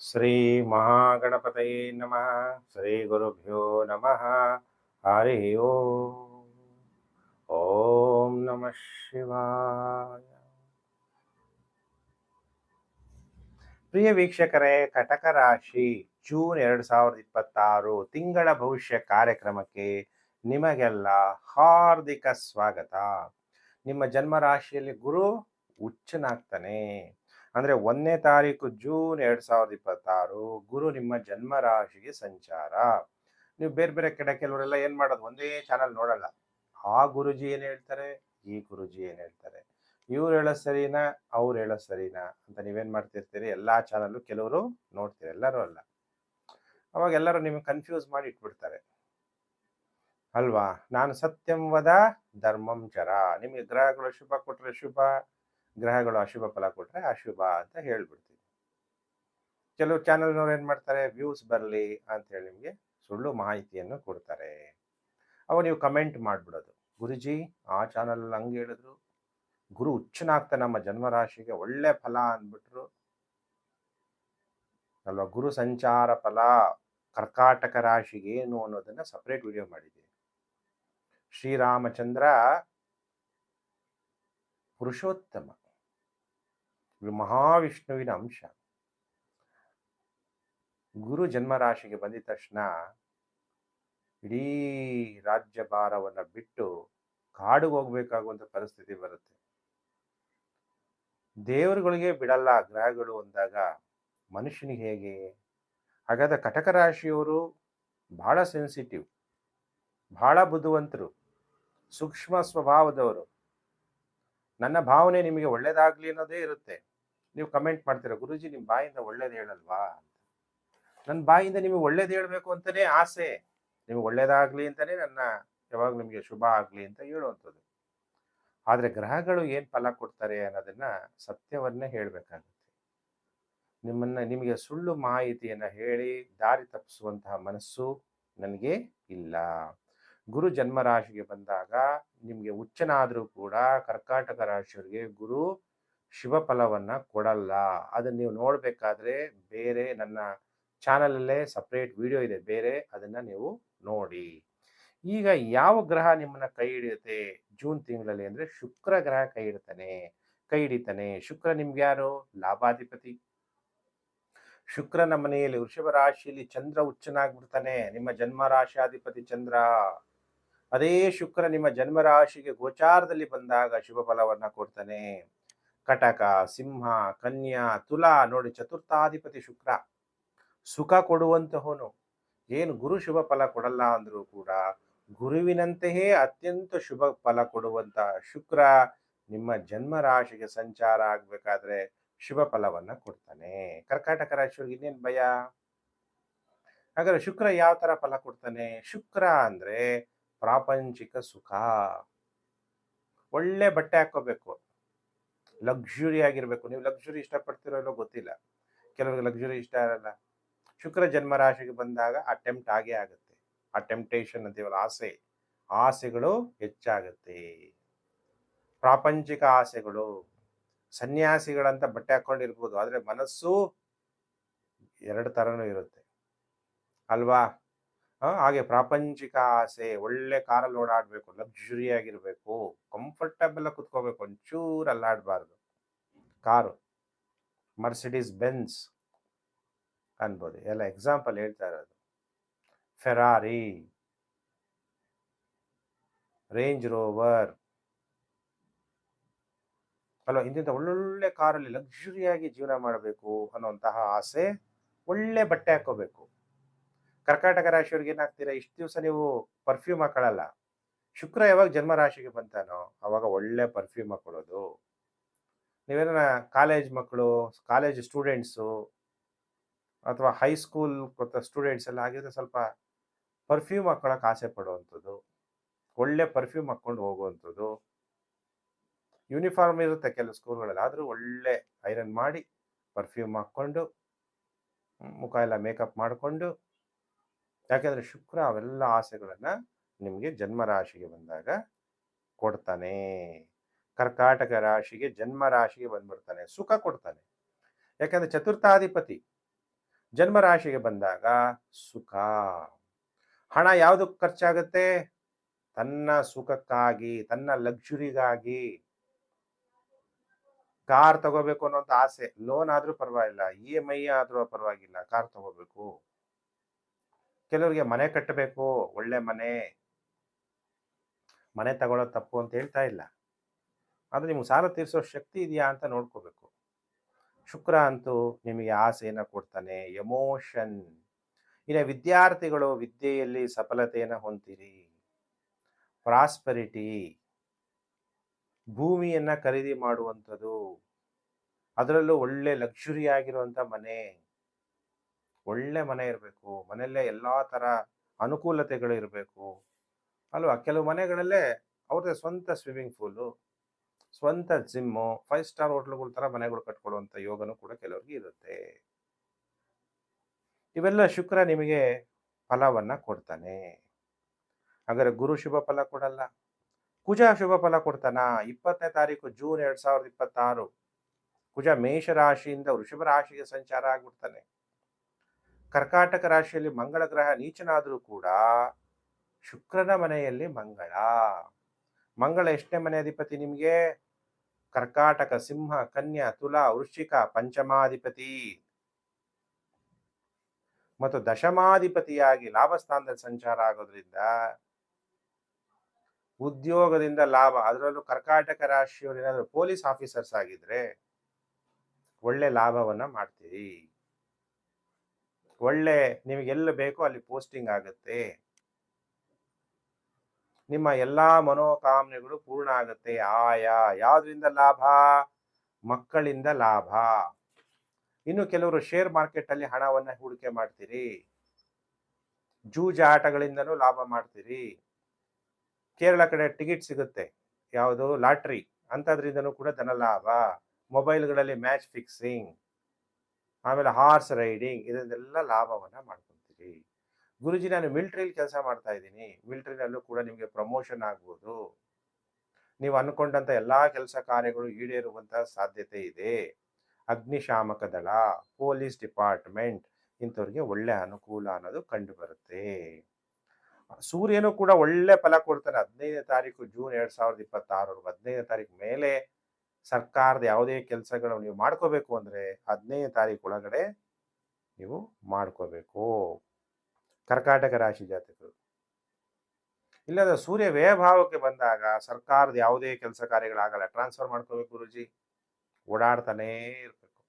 ಶ್ರೀ ಮಹಾಗಣಪತಯೇ ನಮಃ. ಶ್ರೀ ಗುರುಭ್ಯೋ ನಮಃ. ಹರಿ ಓಂ. ಓಂ ನಮಃ ಶಿವಾಯ. ಪ್ರಿಯ ವೀಕ್ಷಕರೇ, ಕಟಕ ರಾಶಿ ಜೂನ್ 2026 ತಿಂಗಳ ಭವಿಷ್ಯ ಕಾರ್ಯಕ್ರಮಕ್ಕೆ ನಿಮಗೆಲ್ಲ ಹಾರ್ದಿಕ ಸ್ವಾಗತ. ನಿಮ್ಮ ಜನ್ಮ ರಾಶಿಯಲ್ಲಿ ಗುರು ಉಚ್ಚನಾಗ್ತಾನೆ. ಅಂದ್ರೆ 1ನೇ ತಾರೀಕು ಜೂನ್ 2026 ಗುರು ನಿಮ್ಮ ಜನ್ಮ ರಾಶಿಗೆ ಸಂಚಾರ. ನೀವು ಬೇರೆ ಬೇರೆ ಕಡೆ ಕೆಲವರೆಲ್ಲ ಏನ್ ಮಾಡೋದು, ಒಂದೇ ಚಾನಲ್ ನೋಡಲ್ಲ. ಆ ಗುರುಜಿ ಏನ್ ಹೇಳ್ತಾರೆ, ಈ ಗುರುಜಿ ಏನ್ ಹೇಳ್ತಾರೆ, ಇವ್ರು ಹೇಳೋದು ಸರಿನಾ, ಅವ್ರು ಹೇಳೋದು ಸರಿನಾ ಅಂತ ನೀವೇನ್ ಮಾಡ್ತಿರ್ತೀರಿ, ಎಲ್ಲಾ ಚಾನಲ್ಲು ಕೆಲವರು ನೋಡ್ತೀರಿ, ಎಲ್ಲರೂ ಅಲ್ಲ. ಅವಾಗ ಎಲ್ಲರೂ ನಿಮ್ಗೆ ಕನ್ಫ್ಯೂಸ್ ಮಾಡಿ ಇಟ್ಬಿಡ್ತಾರೆ ಅಲ್ವಾ. ನಾನು ಸತ್ಯಂ ವದ ಧರ್ಮಂ ಚರ. ನಿಮಗೆ ಗ್ರಹಗಳು ಶುಭ ಕೊಟ್ರೆ ಶುಭ, ಗ್ರಹಗಳು ಅಶುಭ ಫಲ ಕೊಟ್ರೆ ಅಶುಭ ಅಂತ ಹೇಳ್ಬಿಡ್ತೀನಿ. ಕೆಲವು ಚಾನೆಲ್ನವ್ರು ಏನ್ ಮಾಡ್ತಾರೆ, ವ್ಯೂಸ್ ಬರಲಿ ಅಂತ ಹೇಳಿ ನಿಮಗೆ ಸುಳ್ಳು ಮಾಹಿತಿಯನ್ನು ಕೊಡ್ತಾರೆ. ಅವಾಗ ನೀವು ಕಮೆಂಟ್ ಮಾಡ್ಬಿಡೋದು, ಗುರುಜಿ ಆ ಚಾನಲ್ ಹಂಗೆ ಹೇಳಿದ್ರು, ಗುರು ಉಚ್ಚನಾಗ್ತಾ ನಮ್ಮ ಜನ್ಮರಾಶಿಗೆ ಒಳ್ಳೆ ಫಲ ಅಂದ್ಬಿಟ್ರು ಅಲ್ವಾ. ಗುರು ಸಂಚಾರ ಫಲ ಕರ್ಕಾಟಕ ರಾಶಿಗೆ ಏನು ಅನ್ನೋದನ್ನ ಸಪರೇಟ್ ವಿಡಿಯೋ ಮಾಡಿದ್ದೀನಿ. ಶ್ರೀರಾಮಚಂದ್ರ ಪುರುಷೋತ್ತಮ, ಮಹಾವಿಷ್ಣುವಿನ ಅಂಶ. ಗುರು ಜನ್ಮರಾಶಿಗೆ ಬಂದಿದ ತಕ್ಷಣ ಇಡೀ ರಾಜ್ಯಭಾರವನ್ನ ಬಿಟ್ಟು ಕಾಡಿಗೆ ಹೋಗ್ಬೇಕಾಗುವಂತ ಪರಿಸ್ಥಿತಿ ಬರುತ್ತೆ. ದೇವರುಗಳಿಗೆ ಬಿಡಲ್ಲ ಗ್ರಹಗಳು ಅಂದಾಗ ಮನುಷ್ಯನಿಗೆ ಹೇಗೆ? ಹಾಗಾದ್ರೆ ಕಟಕ ರಾಶಿಯವರು ಬಹಳ ಸೆನ್ಸಿಟಿವ್, ಬಹಳ ಬುದ್ಧಿವಂತರು, ಸೂಕ್ಷ್ಮ ಸ್ವಭಾವದವರು. ನನ್ನ ಭಾವನೆ ನಿಮಗೆ ಒಳ್ಳೇದಾಗ್ಲಿ ಅನ್ನೋದೇ ಇರುತ್ತೆ. ನೀವು ಕಮೆಂಟ್ ಮಾಡ್ತೀರಾ, ಗುರುಜಿ ನಿಮ್ಮ ಬಾಯಿಂದ ಒಳ್ಳೇದು ಹೇಳಲ್ವಾ ಅಂತ. ನನ್ನ ಬಾಯಿಂದ ನಿಮಗೆ ಒಳ್ಳೇದು ಹೇಳ್ಬೇಕು ಅಂತಾನೆ ಆಸೆ, ನಿಮಗೆ ಒಳ್ಳೇದಾಗ್ಲಿ ಅಂತಾನೆ ನನ್ನ ಯಾವಾಗ ನಿಮಗೆ ಶುಭ ಆಗ್ಲಿ ಅಂತ ಹೇಳುವಂಥದ್ದು. ಆದ್ರೆ ಗ್ರಹಗಳು ಏನ್ ಫಲ ಕೊಡ್ತಾರೆ ಅನ್ನೋದನ್ನ ಸತ್ಯವನ್ನೇ ಹೇಳ್ಬೇಕಾಗುತ್ತೆ. ನಿಮಗೆ ಸುಳ್ಳು ಮಾಹಿತಿಯನ್ನ ಹೇಳಿ ದಾರಿ ತಪ್ಪಿಸುವಂತಹ ಮನಸ್ಸು ನನಗೆ ಇಲ್ಲ. ಗುರು ಜನ್ಮ ರಾಶಿಗೆ ಬಂದಾಗ ನಿಮಗೆ ಉಚ್ಚನಾದರೂ ಕೂಡ ಕರ್ಕಾಟಕ ರಾಶಿಯವರಿಗೆ ಗುರು ಶುಭ ಫಲವನ್ನ ಕೊಡಲ್ಲ. ಅದನ್ನ ನೀವು ನೋಡ್ಬೇಕಾದ್ರೆ ಬೇರೆ ನನ್ನ ಚಾನಲಲ್ಲೇ ಸಪ್ರೇಟ್ ವಿಡಿಯೋ ಇದೆ, ಬೇರೆ ಅದನ್ನ ನೀವು ನೋಡಿ. ಈಗ ಯಾವ ಗ್ರಹ ನಿಮ್ಮನ್ನ ಕೈ ಹಿಡಿಯುತ್ತೆ ಜೂನ್ ತಿಂಗಳಲ್ಲಿ ಅಂದ್ರೆ ಶುಕ್ರ ಗ್ರಹ ಕೈ ಹಿಡಿತಾನೆ. ಶುಕ್ರ ನಿಮ್ಗೆ ಯಾರು? ಲಾಭಾಧಿಪತಿ. ಶುಕ್ರನ ಮನೆಯಲ್ಲಿ ವೃಷಭ ರಾಶಿಯಲ್ಲಿ ಚಂದ್ರ ಉಚ್ಚನಾಗ್ಬಿಡ್ತಾನೆ, ನಿಮ್ಮ ಜನ್ಮ ರಾಶಿಯಾಧಿಪತಿ ಚಂದ್ರ. ಅದೇ ಶುಕ್ರ ನಿಮ್ಮ ಜನ್ಮ ರಾಶಿಗೆ ಗೋಚಾರದಲ್ಲಿ ಬಂದಾಗ ಶುಭ ಫಲವನ್ನ ಕೊಡ್ತಾನೆ. ಕಟಕ, ಸಿಂಹ, ಕನ್ಯಾ, ತುಲಾ ನೋಡಿ, ಚತುರ್ಥಾಧಿಪತಿ ಶುಕ್ರ, ಸುಖ ಕೊಡುವಂತಹವನು. ಏನು ಗುರು ಶುಭ ಫಲ ಕೊಡಲ್ಲ ಅಂದ್ರೂ ಕೂಡ ಗುರುವಿನಂತೆಯೇ ಅತ್ಯಂತ ಶುಭ ಫಲ ಕೊಡುವಂತ ಶುಕ್ರ ನಿಮ್ಮ ಜನ್ಮ ರಾಶಿಗೆ ಸಂಚಾರ ಆಗ್ಬೇಕಾದ್ರೆ ಶುಭ ಫಲವನ್ನ ಕೊಡ್ತಾನೆ. ಕರ್ಕಾಟಕ ರಾಶಿಯವ್ರಿಗೆ ಇನ್ನೇನ್ ಭಯ? ಹಾಗಾದ್ರೆ ಶುಕ್ರ ಯಾವ ತರ ಫಲ ಕೊಡ್ತಾನೆ? ಶುಕ್ರ ಅಂದ್ರೆ ಪ್ರಾಪಂಚಿಕ ಸುಖ. ಒಳ್ಳೆ ಬಟ್ಟೆ ಹಾಕೋಬೇಕು, ಲಕ್ಸುರಿ ಆಗಿರ್ಬೇಕು. ನೀವು ಲಕ್ಸುರಿ ಇಷ್ಟಪಡ್ತಿರೋ ಇಲ್ಲೋ ಗೊತ್ತಿಲ್ಲ, ಕೆಲವ್ರಿಗೆ ಲಕ್ಸುರಿ ಇಷ್ಟ ಇರಲ್ಲ. ಶುಕ್ರ ಜನ್ಮ ರಾಶಿಗೆ ಬಂದಾಗ ಆ ಟೆಂಪ್ಟ್ ಆಗೇ ಆಗುತ್ತೆ. ಆ ಟೆಂಪ್ಟೇಷನ್ ಅಂತೀವಲ್ಲ, ಆಸೆಗಳು ಹೆಚ್ಚಾಗುತ್ತೆ. ಪ್ರಾಪಂಚಿಕ ಆಸೆಗಳು. ಸನ್ಯಾಸಿಗಳಂತ ಬಟ್ಟೆ ಹಾಕೊಂಡಿರ್ಬೋದು, ಆದ್ರೆ ಮನಸ್ಸು ಎರಡು ತರನೂ ಇರುತ್ತೆ ಅಲ್ವಾ. ಹಾಗೆ ಪ್ರಾಪಂಚಿಕ ಆಸೆ, ಒಳ್ಳೆ ಕಾರಲ್ಲಿ ಓಡಾಡ್ಬೇಕು, ಲಕ್ಸುರಿ ಆಗಿರ್ಬೇಕು, ಕಂಫರ್ಟಬಲ್ ಕುತ್ಕೋಬೇಕು, ಒಂಚೂರು ಅಲ್ಲಾಡ್ಬಾರ್ದು. ಕಾರು ಮರ್ಸಿಡೀಸ್ ಬೆನ್ಸ್ ಅನ್ಬೋದು, ಎಲ್ಲ ಎಕ್ಸಾಂಪಲ್ ಹೇಳ್ತಾ ಇರೋದು. ಫೆರಾರಿ, ರೇಂಜ್ ರೋವರ್ ಅಲ್ವಾ, ಇಂತಿಂತ ಒಳ್ಳೊಳ್ಳೆ ಕಾರಲ್ಲಿ ಲಕ್ಸುರಿಯಾಗಿ ಜೀವನ ಮಾಡಬೇಕು ಅನ್ನುವಂತಹ ಆಸೆ. ಒಳ್ಳೆ ಬಟ್ಟೆ ಹಾಕೋಬೇಕು. ಕರ್ಕಾಟಕ ರಾಶಿಯವ್ರಿಗೆ ಏನಾಗ್ತೀರಾ, ಇಷ್ಟು ದಿವಸ ನೀವು ಪರ್ಫ್ಯೂಮ್ ಹಾಕೊಳ್ಳಲ್ಲ. ಶುಕ್ರ ಯಾವಾಗ ಜನ್ಮ ರಾಶಿಗೆ ಬಂತಾನೋ ಅವಾಗ ಒಳ್ಳೆ ಪರ್ಫ್ಯೂಮ್ ಹಾಕೊಳ್ಳೋದು. ನೀವೇನ ಕಾಲೇಜ್ ಮಕ್ಕಳು, ಕಾಲೇಜ್ ಸ್ಟೂಡೆಂಟ್ಸು ಅಥವಾ ಹೈಸ್ಕೂಲ್ ಸ್ಟೂಡೆಂಟ್ಸ್ ಎಲ್ಲ ಆಗಿದ್ರೆ ಸ್ವಲ್ಪ ಪರ್ಫ್ಯೂಮ್ ಹಾಕೊಳಕ್ ಆಸೆ ಪಡುವಂಥದ್ದು, ಒಳ್ಳೆ ಪರ್ಫ್ಯೂಮ್ ಹಾಕೊಂಡು ಹೋಗುವಂಥದ್ದು. ಯೂನಿಫಾರ್ಮ್ ಇರುತ್ತೆ ಕೆಲವು ಸ್ಕೂಲ್ಗಳಲ್ಲಿ, ಆದರೂ ಒಳ್ಳೆ ಐರನ್ ಮಾಡಿ ಪರ್ಫ್ಯೂಮ್ ಹಾಕ್ಕೊಂಡು ಮುಖ ಎಲ್ಲ ಮೇಕಪ್ ಮಾಡಿಕೊಂಡು. ಯಾಕೆಂದ್ರೆ ಶುಕ್ರ ಅವೆಲ್ಲ ಆಸೆಗಳನ್ನ ನಿಮಗೆ ಜನ್ಮ ರಾಶಿಗೆ ಬಂದಾಗ ಕೊಡ್ತಾನೆ. ಕರ್ಕಾಟಕ ರಾಶಿಗೆ ಜನ್ಮ ರಾಶಿಗೆ ಬಂದ್ಬಿಡ್ತಾನೆ, ಸುಖ ಕೊಡ್ತಾನೆ. ಯಾಕಂದ್ರೆ ಚತುರ್ಥಾಧಿಪತಿ ಜನ್ಮರಾಶಿಗೆ ಬಂದಾಗ ಸುಖ. ಹಣ ಯಾವುದಕ್ಕೆ ಖರ್ಚಾಗುತ್ತೆ? ತನ್ನ ಸುಖಕ್ಕಾಗಿ, ತನ್ನ ಲಕ್ಸುರಿಗಾಗಿ. ಕಾರ್ ತಗೋಬೇಕು ಅನ್ನೋಂಥ ಆಸೆ, ಲೋನ್ ಆದ್ರೂ ಪರವಾಗಿಲ್ಲ, EMI ಆದ್ರೂ ಪರವಾಗಿಲ್ಲ, ಕಾರ್ ತಗೋಬೇಕು. ಕೆಲವರಿಗೆ ಮನೆ ಕಟ್ಟಬೇಕು, ಒಳ್ಳೆ ಮನೆ. ಮನೆ ತಗೊಳ್ಳೋದು ತಪ್ಪು ಅಂತ ಹೇಳ್ತಾ ಇಲ್ಲ, ಆದ್ರೆ ನಿಮ್ಗೆ ಸಾಲ ತೀರಿಸೋ ಶಕ್ತಿ ಇದೆಯಾ ಅಂತ ನೋಡ್ಕೋಬೇಕು. ಶುಕ್ರ ಅಂತೂ ನಿಮಗೆ ಆಸೆಯನ್ನ ಕೊಡ್ತಾನೆ, ಎಮೋಷನ್. ಇನ್ನು ವಿದ್ಯಾರ್ಥಿಗಳು ವಿದ್ಯೆಯಲ್ಲಿ ಸಫಲತೆಯನ್ನು ಹೊಂದಿರಿ, ಪ್ರಾಸ್ಪರಿಟಿ, ಭೂಮಿಯನ್ನ ಖರೀದಿ ಮಾಡುವಂಥದ್ದು, ಅದರಲ್ಲೂ ಒಳ್ಳೆ ಲಕ್ಸುರಿ ಆಗಿರುವಂಥ ಮನೆ. ಒಳ್ಳೆ ಮನೆ ಇರಬೇಕು, ಮನೆಯಲ್ಲೇ ಎಲ್ಲಾ ತರ ಅನುಕೂಲತೆಗಳು ಇರಬೇಕು ಅಲ್ವಾ. ಕೆಲವು ಮನೆಗಳಲ್ಲೇ ಅವ್ರದ್ದೇ ಸ್ವಂತ ಸ್ವಿಮ್ಮಿಂಗ್ ಪೂಲು, ಸ್ವಂತ ಜಿಮ್ಮು, 5 ಸ್ಟಾರ್ ಹೋಟ್ಲುಗಳ ತರ ಮನೆಗಳು ಕಟ್ಕೊಳ್ಳುವಂಥ ಯೋಗನೂ ಕೂಡ ಕೆಲವರಿಗೆ ಇರುತ್ತೆ. ಇವೆಲ್ಲ ಶುಕ್ರ ನಿಮಗೆ ಫಲವನ್ನ ಕೊಡ್ತಾನೆ. ಹಾಗಾದ್ರೆ ಗುರು ಶುಭ ಫಲ ಕೊಡಲ್ಲ, ಕುಜ ಶುಭ ಫಲ ಕೊಡ್ತಾನ. 20ನೇ ತಾರೀಕು ಜೂನ್ 2026 ಕುಜ ಮೇಷ ರಾಶಿಯಿಂದ ವೃಷಭ ರಾಶಿಗೆ ಸಂಚಾರ ಆಗ್ಬಿಡ್ತಾನೆ. ಕರ್ಕಾಟಕ ರಾಶಿಯಲ್ಲಿ ಮಂಗಳ ಗ್ರಹ ನೀಚನಾದ್ರೂ ಕೂಡ ಶುಕ್ರನ ಮನೆಯಲ್ಲಿ ಮಂಗಳ. ಮಂಗಳ ಎಷ್ಟನೇ ಮನೆ ಅಧಿಪತಿ ನಿಮಗೆ? ಕರ್ಕಾಟಕ, ಸಿಂಹ, ಕನ್ಯಾ, ತುಲಾ, ವೃಶ್ಚಿಕ ಪಂಚಮಾಧಿಪತಿ ಮತ್ತು ದಶಮಾಧಿಪತಿಯಾಗಿ ಲಾಭಸ್ಥಾನದಲ್ಲಿ ಸಂಚಾರ ಆಗೋದ್ರಿಂದ ಉದ್ಯೋಗದಿಂದ ಲಾಭ. ಅದರಲ್ಲೂ ಕರ್ಕಾಟಕ ರಾಶಿಯವರು ಏನಾದ್ರು ಪೊಲೀಸ್ ಆಫೀಸರ್ಸ್ ಆಗಿದ್ರೆ ಒಳ್ಳೆ ಲಾಭವನ್ನ ಮಾಡ್ತೀರಿ. ಒಳ್ಳೆ ನಿಮಗೆ ಎಲ್ಲ ಬೇಕೋ ಅಲ್ಲಿ ಪೋಸ್ಟಿಂಗ್ ಆಗುತ್ತೆ. ನಿಮ್ಮ ಎಲ್ಲಾ ಮನೋಕಾಮನೆಗಳು ಪೂರ್ಣ ಆಗುತ್ತೆ. ಯಾವ್ದ್ರಿಂದ ಲಾಭ? ಮಕ್ಕಳಿಂದ ಲಾಭ. ಇನ್ನು ಕೆಲವರು ಶೇರ್ ಮಾರ್ಕೆಟ್ ಅಲ್ಲಿ ಹಣವನ್ನ ಹೂಡಿಕೆ ಮಾಡ್ತೀರಿ, ಜೂಜಾಟಗಳಿಂದನೂ ಲಾಭ ಮಾಡ್ತೀರಿ. ಕೇರಳ ಕಡೆ ಟಿಕೆಟ್ ಸಿಗುತ್ತೆ, ಯಾವುದು ಲಾಟ್ರಿ, ಅಂತದ್ರಿಂದನೂ ಕೂಡ ಧನ ಲಾಭ. ಮೊಬೈಲ್ಗಳಲ್ಲಿ ಮ್ಯಾಚ್ ಫಿಕ್ಸಿಂಗ್, ಆಮೇಲೆ ಹಾರ್ಸ್ ರೈಡಿಂಗ್, ಇದನ್ನೆಲ್ಲ ಲಾಭವನ್ನ ಮಾಡ್ಕೊಂತೀರಿ. ಗುರುಜಿ ನಾನು ಮಿಲಿಟರಿಲಿ ಕೆಲಸ ಮಾಡ್ತಾ ಇದ್ದೀನಿ, ಮಿಲಿಟರಿನಲ್ಲೂ ಕೂಡ ನಿಮಗೆ ಪ್ರಮೋಷನ್ ಆಗ್ಬೋದು. ನೀವು ಅನ್ಕೊಂಡಂತ ಎಲ್ಲಾ ಕೆಲಸ ಕಾರ್ಯಗಳು ಈಡೇರುವಂತಹ ಸಾಧ್ಯತೆ ಇದೆ. ಅಗ್ನಿಶಾಮಕ ದಳ, ಪೊಲೀಸ್ ಡಿಪಾರ್ಟ್ಮೆಂಟ್ ಇಂಥವ್ರಿಗೆ ಒಳ್ಳೆ ಅನುಕೂಲ ಅನ್ನೋದು ಕಂಡು ಬರುತ್ತೆ. ಸೂರ್ಯನು ಕೂಡ ಒಳ್ಳೆ ಫಲ ಕೊಡ್ತಾನೆ. 15ನೇ ತಾರೀಕು ಜೂನ್ 2026 15ನೇ ತಾರೀಕು ಮೇಲೆ ಸರ್ಕಾರದ ಯಾವುದೇ ಕೆಲಸಗಳು ನೀವು ಮಾಡ್ಕೋಬೇಕು ಅಂದ್ರೆ 15ನೇ ತಾರೀಕು ಒಳಗಡೆ ನೀವು ಮಾಡ್ಕೋಬೇಕು, ಕರ್ಕಾಟಕ ರಾಶಿ ಜಾತಕರು. ಇಲ್ಲದ ಸೂರ್ಯ ವ್ಯಯಭಾವಕ್ಕೆ ಬಂದಾಗ ಸರ್ಕಾರದ ಯಾವುದೇ ಕೆಲಸ ಕಾರ್ಯಗಳಾಗಲ್ಲ. ಟ್ರಾನ್ಸ್ಫರ್ ಮಾಡ್ಕೋಬೇಕು ಗುರುಜಿ, ಓಡಾಡ್ತಾನೇ ಇರ್ಬೇಕು.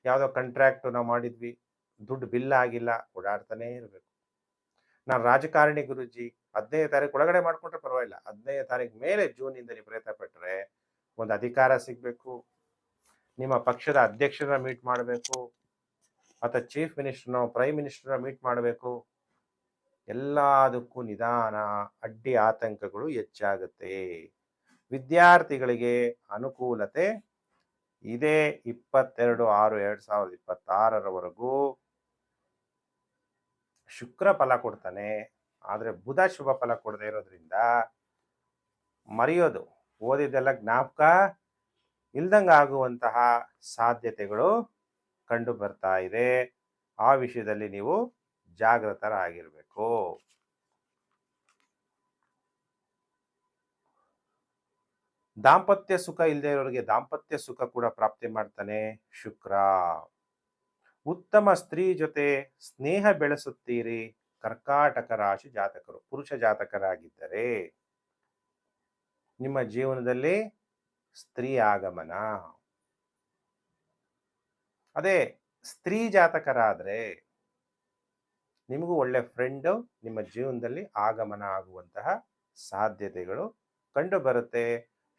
ಯಾವುದೋ ಕಾಂಟ್ರಾಕ್ಟ್ ನಾವು ಮಾಡಿದ್ವಿ, ದುಡ್ಡು ಬಿಲ್ ಆಗಿಲ್ಲ, ಓಡಾಡ್ತಾನೇ ಇರಬೇಕು. ನಾನು ರಾಜಕಾರಣಿ ಗುರುಜಿ, 15ನೇ ತಾರೀಕು ಒಳಗಡೆ ಮಾಡ್ಕೊಂಡ್ರೆ ಪರವಾಗಿಲ್ಲ, 15ನೇ ತಾರೀಕು ಮೇಲೆ ಜೂನಿಂದ ನೀವು ಪ್ರಯತ್ನ ಪಟ್ಟರೆ ಒಂದು ಅಧಿಕಾರ ಸಿಗ್ಬೇಕು, ನಿಮ್ಮ ಪಕ್ಷದ ಅಧ್ಯಕ್ಷರನ್ನ ಮೀಟ್ ಮಾಡಬೇಕು, ಅಥವಾ ಚೀಫ್ ಮಿನಿಸ್ಟರ್ನೋ ಪ್ರೈಮ್ ಮಿನಿಸ್ಟರ್ನ ಮೀಟ್ ಮಾಡಬೇಕು. ಎಲ್ಲದಕ್ಕೂ ನಿಧಾನ, ಅಡ್ಡಿ ಆತಂಕಗಳು ಹೆಚ್ಚಾಗುತ್ತೆ. ವಿದ್ಯಾರ್ಥಿಗಳಿಗೆ ಅನುಕೂಲತೆ ಇದೇ 22/6/2026 ಶುಕ್ರ ಫಲ ಕೊಡ್ತಾನೆ. ಆದ್ರೆ ಬುಧ ಶುಭ ಫಲ ಕೊಡದೇ ಇರೋದ್ರಿಂದ ಮರೆಯೋದು, ಓದಿದ್ದೆಲ್ಲ ಜ್ಞಾಪಕ ಇಲ್ದಂಗ ಆಗುವಂತಹ ಸಾಧ್ಯತೆಗಳು ಕಂಡು ಬರ್ತಾ ಇದೆ. ಆ ವಿಷಯದಲ್ಲಿ ನೀವು ಜಾಗೃತರಾಗಿರ್ಬೇಕು. ದಾಂಪತ್ಯ ಸುಖ ಇಲ್ಲದೆ ಇರೋರಿಗೆ ದಾಂಪತ್ಯ ಸುಖ ಕೂಡ ಪ್ರಾಪ್ತಿ ಮಾಡ್ತಾನೆ ಶುಕ್ರ. ಉತ್ತಮ ಸ್ತ್ರೀ ಜೊತೆ ಸ್ನೇಹ ಬೆಳೆಸುತ್ತೀರಿ. ಕರ್ಕಾಟಕ ರಾಶಿ ಜಾತಕರು, ಪುರುಷ ಜಾತಕರಾಗಿದ್ದರೆ ನಿಮ್ಮ ಜೀವನದಲ್ಲಿ ಸ್ತ್ರೀ ಆಗಮನ. ಅದೇ ಸ್ತ್ರೀ ಜಾತಕರಾದ್ರೆ ನಿಮಗೂ ಒಳ್ಳೆ ಫ್ರೆಂಡ್ ನಿಮ್ಮ ಜೀವನದಲ್ಲಿ ಆಗಮನ ಆಗುವಂತಹ ಸಾಧ್ಯತೆಗಳು ಕಂಡು ಬರುತ್ತೆ.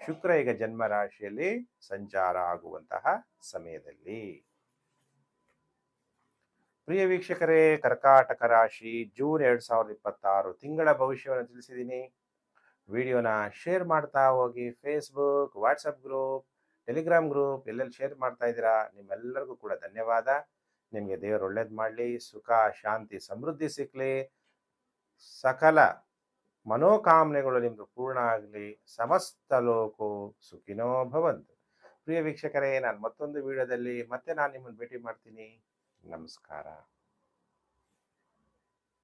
ಶುಕ್ರ ಈಗ ಜನ್ಮ ರಾಶಿಯಲ್ಲಿ ಸಂಚಾರ ಆಗುವಂತಹ ಸಮಯದಲ್ಲಿ. ಪ್ರಿಯ ವೀಕ್ಷಕರೇ, ಕರ್ಕಾಟಕ ರಾಶಿ ಜೂನ್ 2026 ತಿಂಗಳ ಭವಿಷ್ಯವನ್ನು ತಿಳಿಸಿದ್ದೀನಿ. ವಿಡಿಯೋನ ಶೇರ್ ಮಾಡ್ತಾ ಹೋಗಿ. Facebook, WhatsApp group, Telegram group ಎಲ್ಲೆಲ್ಲಿ ಶೇರ್ ಮಾಡ್ತಾ ಇದ್ದೀರಾ, ನಿಮ್ಮೆಲ್ಲರಿಗೂ ಕೂಡ ಧನ್ಯವಾದ. ನಿಮಗೆ ದೇವರು ಒಳ್ಳೇದು ಮಾಡಲಿ, ಸುಖ ಶಾಂತಿ ಸಮೃದ್ಧಿ ಸಿಕ್ಕಲಿ, ಸಕಲ ಮನೋಕಾಮನೆಗಳು ನಿಮ್ದು ಪೂರ್ಣ ಆಗಲಿ. ಸಮಸ್ತ ಲೋಕೋ ಸುಖಿನೋ ಭವಂತು. ಪ್ರಿಯ ವೀಕ್ಷಕರೇ, ನಾನು ಮತ್ತೊಂದು ವಿಡಿಯೋದಲ್ಲಿ ಮತ್ತೆ ನಾನು ನಿಮ್ಮನ್ನು ಭೇಟಿ ಮಾಡ್ತೀನಿ. ನಮಸ್ಕಾರ.